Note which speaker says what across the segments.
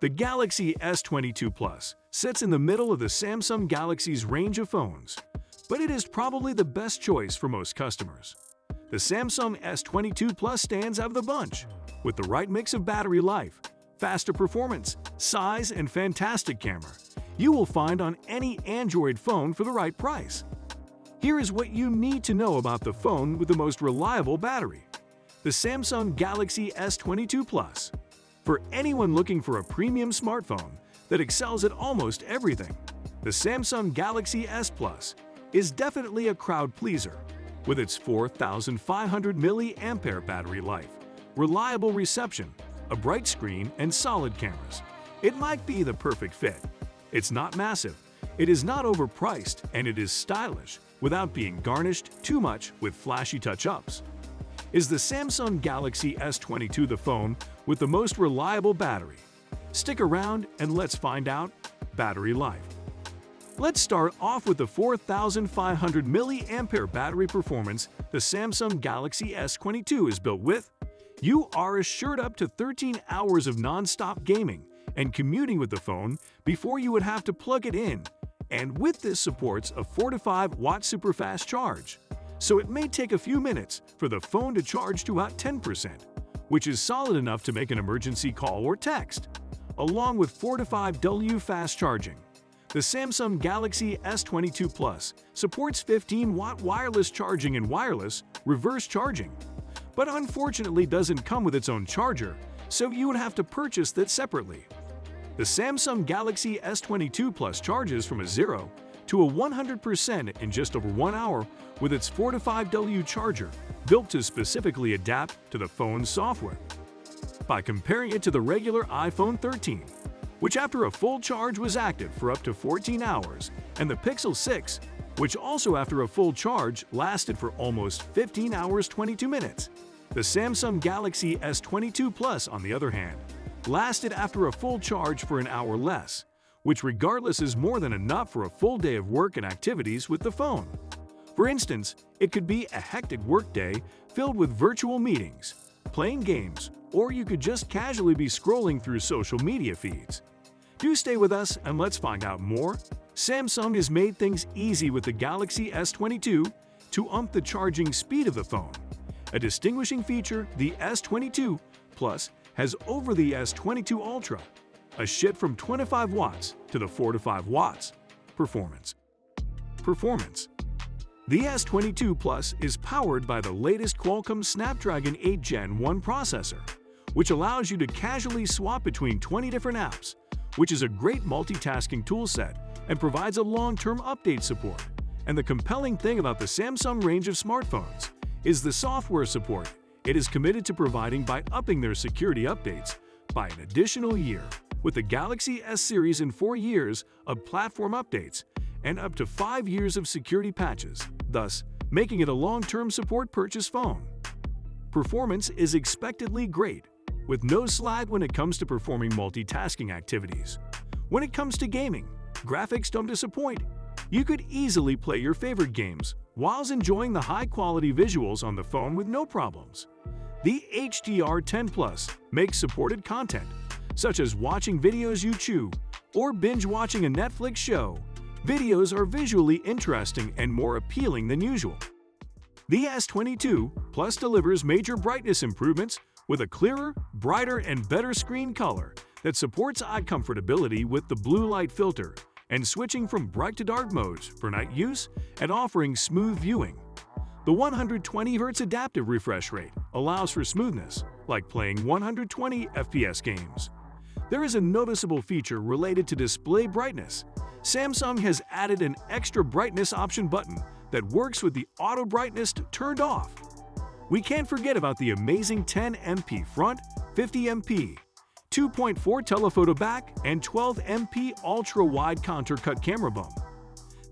Speaker 1: The Galaxy S22 Plus sits in the middle of the Samsung Galaxy's range of phones, but it is probably the best choice for most customers. The Samsung S22 Plus stands out of the bunch, with the right mix of battery life, faster performance, size, and fantastic camera you will find on any Android phone for the right price. Here is what you need to know about the phone with the most reliable battery. The Samsung Galaxy S22 Plus. For anyone looking for a premium smartphone that excels at almost everything, the Samsung Galaxy S Plus is definitely a crowd pleaser. With its 4,500 mAh battery life, reliable reception, a bright screen, and solid cameras, it might be the perfect fit. It's not massive, it is not overpriced, and it is stylish without being garnished too much with flashy touch-ups. Is the Samsung Galaxy S22 the phone with the most reliable battery? Stick around and let's find out. Battery life. Let's start off with the 4,500 mAh battery performance the Samsung Galaxy S22 is built with. You are assured up to 13 hours of non-stop gaming and commuting with the phone before you would have to plug it in, and with this supports a 4 to 5 watt super fast charge. So it may take a few minutes for the phone to charge to about 10%, which is solid enough to make an emergency call or text. Along with 4 to 5 W fast charging, the Samsung Galaxy S22 Plus supports 15-watt wireless charging and wireless reverse charging, but unfortunately doesn't come with its own charger, so you would have to purchase that separately. The Samsung Galaxy S22 Plus charges from a 0 to a 100% in just over 1 hour with its 4 to 5 W charger, built to specifically adapt to the phone's software. By comparing it to the regular iPhone 13, which after a full charge was active for up to 14 hours, and the Pixel 6, which also after a full charge lasted for almost 15 hours 22 minutes, the Samsung Galaxy S22 Plus, on the other hand, lasted after a full charge for an hour less, which regardless is more than enough for a full day of work and activities with the phone. For instance, it could be a hectic workday filled with virtual meetings, playing games, or you could just casually be scrolling through social media feeds. Do stay with us and let's find out more. Samsung has made things easy with the Galaxy S22 to ump the charging speed of the phone. A distinguishing feature, the S22 Plus has over the S22 Ultra, a shift from 25 watts to the 4 to 5 watts. Performance. The S22 Plus is powered by the latest Qualcomm Snapdragon 8 Gen 1 processor, which allows you to casually swap between 20 different apps, which is a great multitasking toolset and provides a long-term update support. And the compelling thing about the Samsung range of smartphones is the software support it is committed to providing by upping their security updates by an additional year, with the Galaxy S series and 4 years of platform updates and up to 5 years of security patches, thus making it a long-term support purchase phone. Performance is expectedly great, with no slack when it comes to performing multitasking activities. When it comes to gaming, graphics don't disappoint. You could easily play your favorite games whilst enjoying the high-quality visuals on the phone with no problems. The HDR10 Plus makes supported content, such as watching videos you chew or binge-watching a Netflix show. Videos are visually interesting and more appealing than usual. The S22 Plus delivers major brightness improvements with a clearer, brighter, and better screen color that supports eye comfortability with the blue light filter and switching from bright to dark modes for night use and offering smooth viewing. The 120 Hz adaptive refresh rate allows for smoothness, like playing 120 FPS games. There is a noticeable feature related to display brightness. Samsung has added an extra brightness option button that works with the auto brightness turned off. We can't forget about the amazing 10MP front, 50MP, 2.4 telephoto back, and 12MP ultra-wide contour cut camera bump.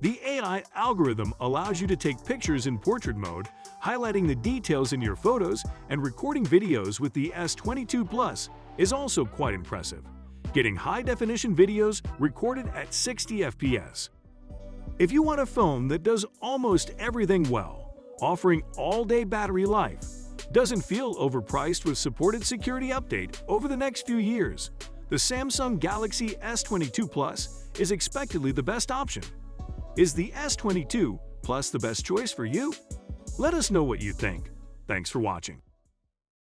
Speaker 1: The AI algorithm allows you to take pictures in portrait mode, highlighting the details in your photos, and recording videos with the S22 Plus is also quite impressive, getting high-definition videos recorded at 60 FPS. If you want a phone that does almost everything well, offering all-day battery life, doesn't feel overpriced with supported security update over the next few years, the Samsung Galaxy S22 Plus is expectedly the best option. Is the S22 Plus the best choice for you? Let us know what you think. Thanks for watching.